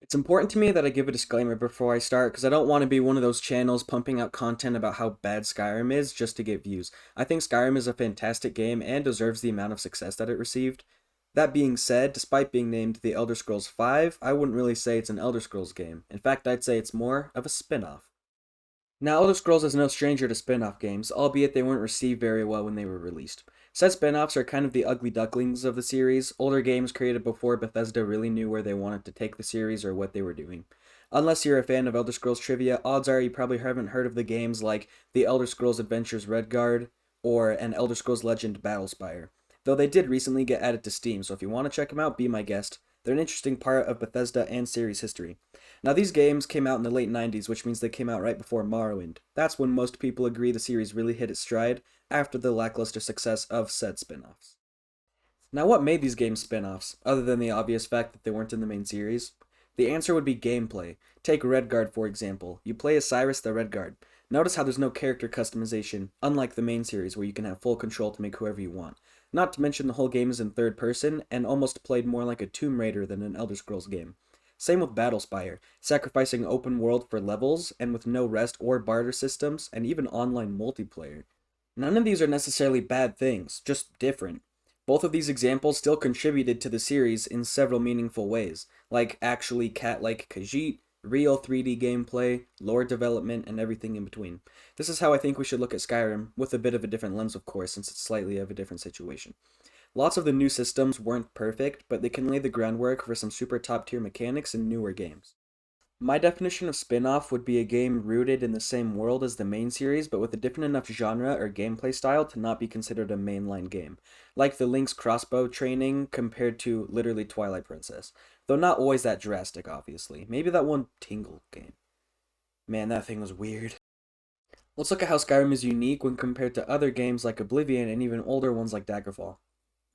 It's important to me that I give a disclaimer before I start because I don't want to be one of those channels pumping out content about how bad Skyrim is just to get views. I think Skyrim is a fantastic game and deserves the amount of success that it received. That being said, despite being named The Elder Scrolls V, I wouldn't really say it's an Elder Scrolls game. In fact, I'd say it's more of a spin-off. Now, Elder Scrolls is no stranger to spin-off games, albeit they weren't received very well when they were released. Said spin-offs are kind of the ugly ducklings of the series, older games created before Bethesda really knew where they wanted to take the series or what they were doing. Unless you're a fan of Elder Scrolls trivia, odds are you probably haven't heard of the games like The Elder Scrolls Adventures Redguard or an Elder Scrolls Legend Battlespire. Though they did recently get added to Steam, so if you want to check them out, be my guest. They're an interesting part of Bethesda and series history. Now, these games came out in the late 90s, which means they came out right before Morrowind. That's when most people agree the series really hit its stride, after the lackluster success of said spin offs. Now, what made these games spin offs, other than the obvious fact that they weren't in the main series? The answer would be gameplay. Take Redguard, for example. You play as Cyrus the Redguard. Notice how there's no character customization, unlike the main series where you can have full control to make whoever you want. Not to mention the whole game is in third person and almost played more like a Tomb Raider than an Elder Scrolls game. Same with Battlespire, sacrificing open world for levels and with no rest or barter systems and even online multiplayer. None of these are necessarily bad things, just different. Both of these examples still contributed to the series in several meaningful ways, like actually cat-like Khajiit, real 3D gameplay, lore development, and everything in between. This is how I think we should look at Skyrim, with a bit of a different lens of course, since it's slightly of a different situation. Lots of the new systems weren't perfect, but they can lay the groundwork for some super top tier mechanics in newer games. My definition of spin-off would be a game rooted in the same world as the main series, but with a different enough genre or gameplay style to not be considered a mainline game. Like the Link's crossbow training compared to literally Twilight Princess. Though not always that drastic, obviously. Maybe that one Tingle game. Man, that thing was weird. Let's look at how Skyrim is unique when compared to other games like Oblivion and even older ones like Daggerfall.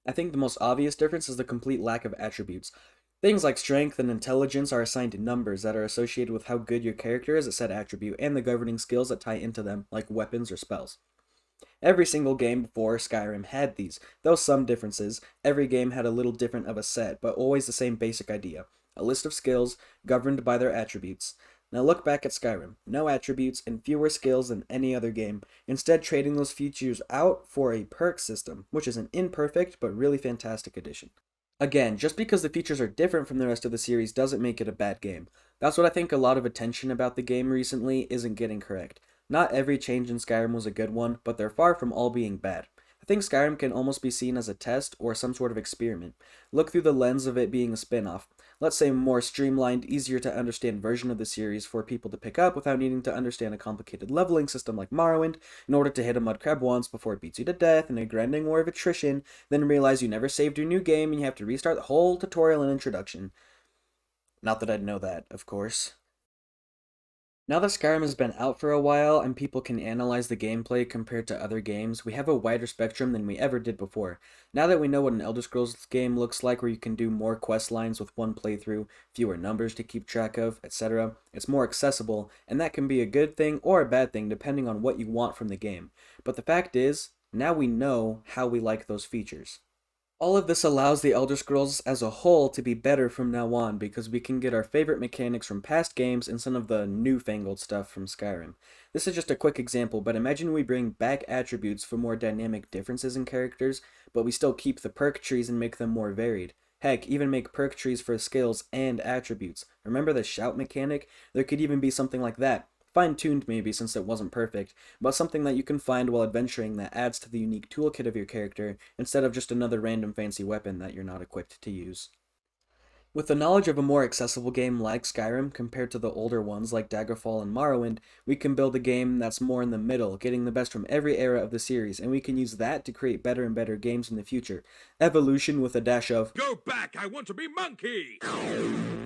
I think the most obvious difference is the complete lack of attributes. Things like strength and intelligence are assigned numbers that are associated with how good your character is at said attribute and the governing skills that tie into them, like weapons or spells. Every single game before Skyrim had these, though some differences. Every game had a little different of a set, but always the same basic idea. A list of skills governed by their attributes. Now look back at Skyrim. No attributes and fewer skills than any other game, instead trading those features out for a perk system, which is an imperfect but really fantastic addition. Again, just because the features are different from the rest of the series doesn't make it a bad game. That's what I think a lot of attention about the game recently isn't getting correct. Not every change in Skyrim was a good one, but they're far from all being bad. I think Skyrim can almost be seen as a test or some sort of experiment. Look through the lens of it being a spin-off. Let's say a more streamlined, easier to understand version of the series for people to pick up without needing to understand a complicated leveling system like Morrowind in order to hit a mudcrab once before it beats you to death in a grinding war of attrition, then realize you never saved your new game and you have to restart the whole tutorial and introduction. Not that I'd know that, of course. Now that Skyrim has been out for a while and people can analyze the gameplay compared to other games, we have a wider spectrum than we ever did before. Now that we know what an Elder Scrolls game looks like where you can do more quest lines with one playthrough, fewer numbers to keep track of, etc., it's more accessible, and that can be a good thing or a bad thing depending on what you want from the game. But the fact is, now we know how we like those features. All of this allows the Elder Scrolls as a whole to be better from now on because we can get our favorite mechanics from past games and some of the newfangled stuff from Skyrim. This is just a quick example, but imagine we bring back attributes for more dynamic differences in characters, but we still keep the perk trees and make them more varied. Heck, even make perk trees for skills and attributes. Remember the shout mechanic? There could even be something like that. Fine-tuned maybe since it wasn't perfect, but something that you can find while adventuring that adds to the unique toolkit of your character instead of just another random fancy weapon that you're not equipped to use. With the knowledge of a more accessible game like Skyrim compared to the older ones like Daggerfall and Morrowind, we can build a game that's more in the middle, getting the best from every era of the series, and we can use that to create better and better games in the future. Evolution with a dash of Go back, I want to be monkey!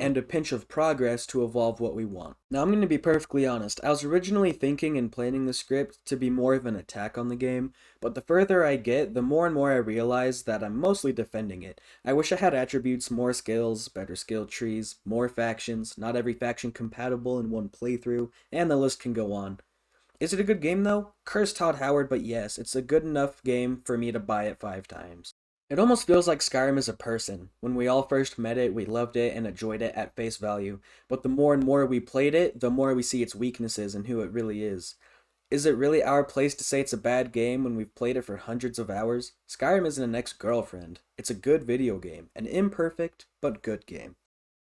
and a pinch of progress to evolve what we want. Now, I'm going to be perfectly honest. I was originally thinking and planning the script to be more of an attack on the game, but the further I get, the more and more I realize that I'm mostly defending it. I wish I had attributes, more skills, better skill trees, more factions, not every faction compatible in one playthrough, and the list can go on. Is it a good game though? Curse Todd Howard, but yes, it's a good enough game for me to buy it 5 times. It almost feels like Skyrim is a person. When we all first met it, we loved it and enjoyed it at face value. But the more and more we played it, the more we see its weaknesses and who it really is. Is it really our place to say it's a bad game when we've played it for hundreds of hours? Skyrim isn't an ex-girlfriend. It's a good video game. An imperfect, but good game.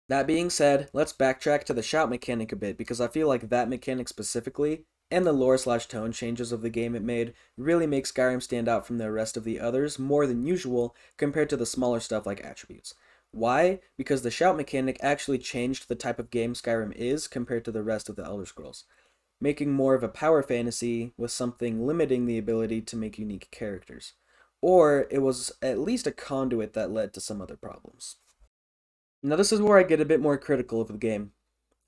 That being said, let's backtrack to the shout mechanic a bit because I feel like that mechanic specifically, and the lore/tone changes of the game it made, really make Skyrim stand out from the rest of the others more than usual compared to the smaller stuff like attributes. Why? Because the shout mechanic actually changed the type of game Skyrim is compared to the rest of the Elder Scrolls, making more of a power fantasy with something limiting the ability to make unique characters. Or it was at least a conduit that led to some other problems. Now, this is where I get a bit more critical of the game.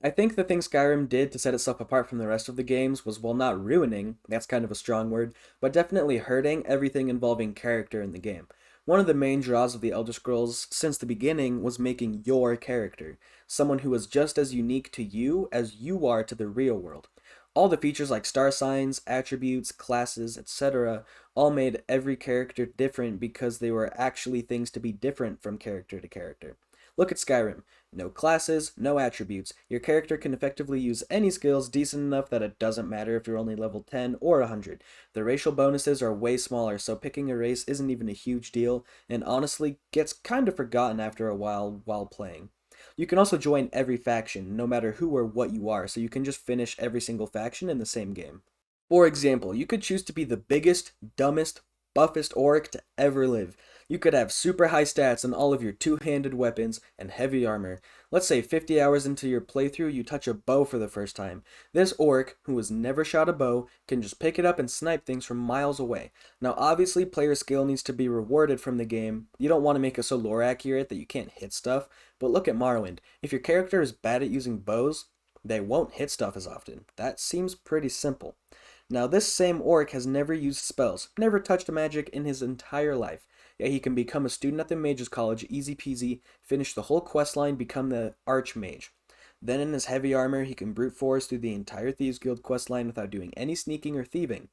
I think the thing Skyrim did to set itself apart from the rest of the games was, while not ruining, that's kind of a strong word, but definitely hurting everything involving character in the game. One of the main draws of the Elder Scrolls since the beginning was making your character, someone who was just as unique to you as you are to the real world. All the features like star signs, attributes, classes, etc., all made every character different because they were actually things to be different from character to character. Look at Skyrim. No classes, no attributes. Your character can effectively use any skills decent enough that it doesn't matter if you're only level 10 or 100. The racial bonuses are way smaller, so picking a race isn't even a huge deal, and honestly gets kind of forgotten after a while playing. You can also join every faction, no matter who or what you are, so you can just finish every single faction in the same game. For example, you could choose to be the biggest, dumbest, buffest orc to ever live. You could have super high stats on all of your two-handed weapons and heavy armor. Let's say 50 hours into your playthrough you touch a bow for the first time. This orc, who has never shot a bow, can just pick it up and snipe things from miles away. Now obviously player skill needs to be rewarded from the game. You don't want to make it so lore accurate that you can't hit stuff, but look at Morrowind. If your character is bad at using bows, they won't hit stuff as often. That seems pretty simple. Now, this same orc has never used spells, never touched magic in his entire life. Yet he can become a student at the Mages College, easy peasy, finish the whole quest line, become the Archmage. Then in his heavy armor, he can brute force through the entire Thieves Guild quest line without doing any sneaking or thieving.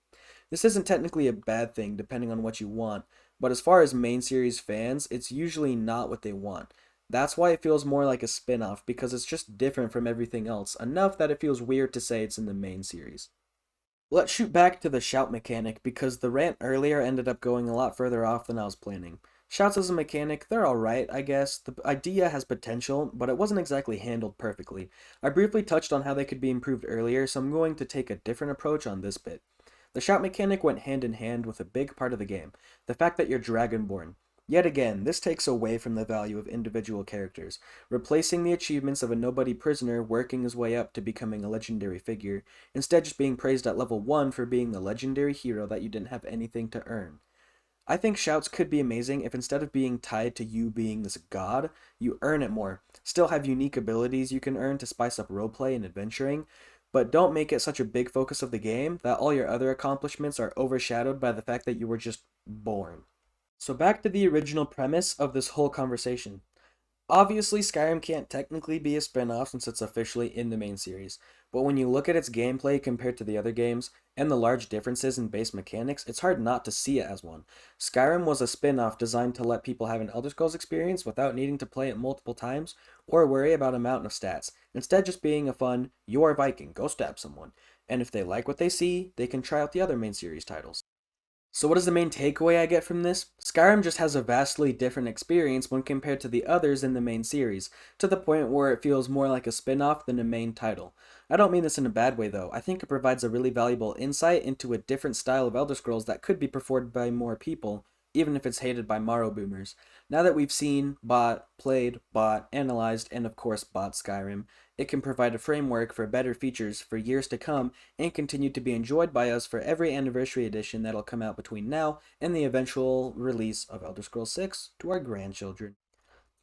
This isn't technically a bad thing, depending on what you want, but as far as main series fans, it's usually not what they want. That's why it feels more like a spin-off, because it's just different from everything else, enough that it feels weird to say it's in the main series. Let's shoot back to the shout mechanic because the rant earlier ended up going a lot further off than I was planning. Shouts as a mechanic, they're alright, I guess. The idea has potential, but it wasn't exactly handled perfectly. I briefly touched on how they could be improved earlier, so I'm going to take a different approach on this bit. The shout mechanic went hand in hand with a big part of the game, the fact that you're Dragonborn. Yet again, this takes away from the value of individual characters, replacing the achievements of a nobody prisoner working his way up to becoming a legendary figure, instead just being praised at level 1 for being the legendary hero that you didn't have anything to earn. I think shouts could be amazing if instead of being tied to you being this god, you earn it more. Still have unique abilities you can earn to spice up roleplay and adventuring, but don't make it such a big focus of the game that all your other accomplishments are overshadowed by the fact that you were just born. So back to the original premise of this whole conversation. Obviously, Skyrim can't technically be a spin-off since it's officially in the main series, but when you look at its gameplay compared to the other games, and the large differences in base mechanics, it's hard not to see it as one. Skyrim was a spin-off designed to let people have an Elder Scrolls experience without needing to play it multiple times or worry about a mountain of stats, instead just being a fun, you're a Viking, go stab someone, and if they like what they see, they can try out the other main series titles. So what is the main takeaway I get from this? Skyrim just has a vastly different experience when compared to the others in the main series, to the point where it feels more like a spin-off than a main title. I don't mean this in a bad way though, I think it provides a really valuable insight into a different style of Elder Scrolls that could be preferred by more people, even if it's hated by Morrow boomers. Now that we've seen, bought, played, bought, analyzed, and of course bought Skyrim, it can provide a framework for better features for years to come and continue to be enjoyed by us for every anniversary edition that'll come out between now and the eventual release of Elder Scrolls 6 to our grandchildren.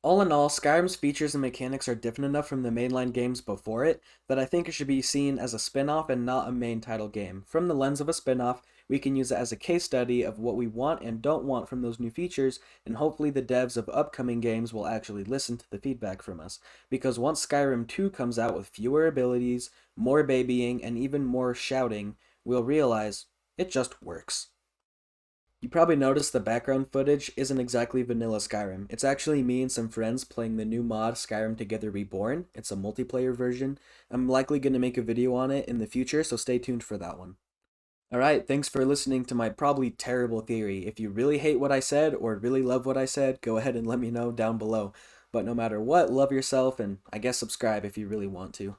All in all, Skyrim's features and mechanics are different enough from the mainline games before it that I think it should be seen as a spin-off and not a main title game. From the lens of a spin-off, we can use it as a case study of what we want and don't want from those new features, and hopefully the devs of upcoming games will actually listen to the feedback from us. Because once Skyrim 2 comes out with fewer abilities, more babying, and even more shouting, we'll realize it just works. You probably noticed the background footage isn't exactly vanilla Skyrim. It's actually me and some friends playing the new mod Skyrim Together Reborn. It's a multiplayer version. I'm likely going to make a video on it in the future, so stay tuned for that one. Alright, thanks for listening to my probably terrible theory. If you really hate what I said or really love what I said, go ahead and let me know down below. But no matter what, love yourself and I guess subscribe if you really want to.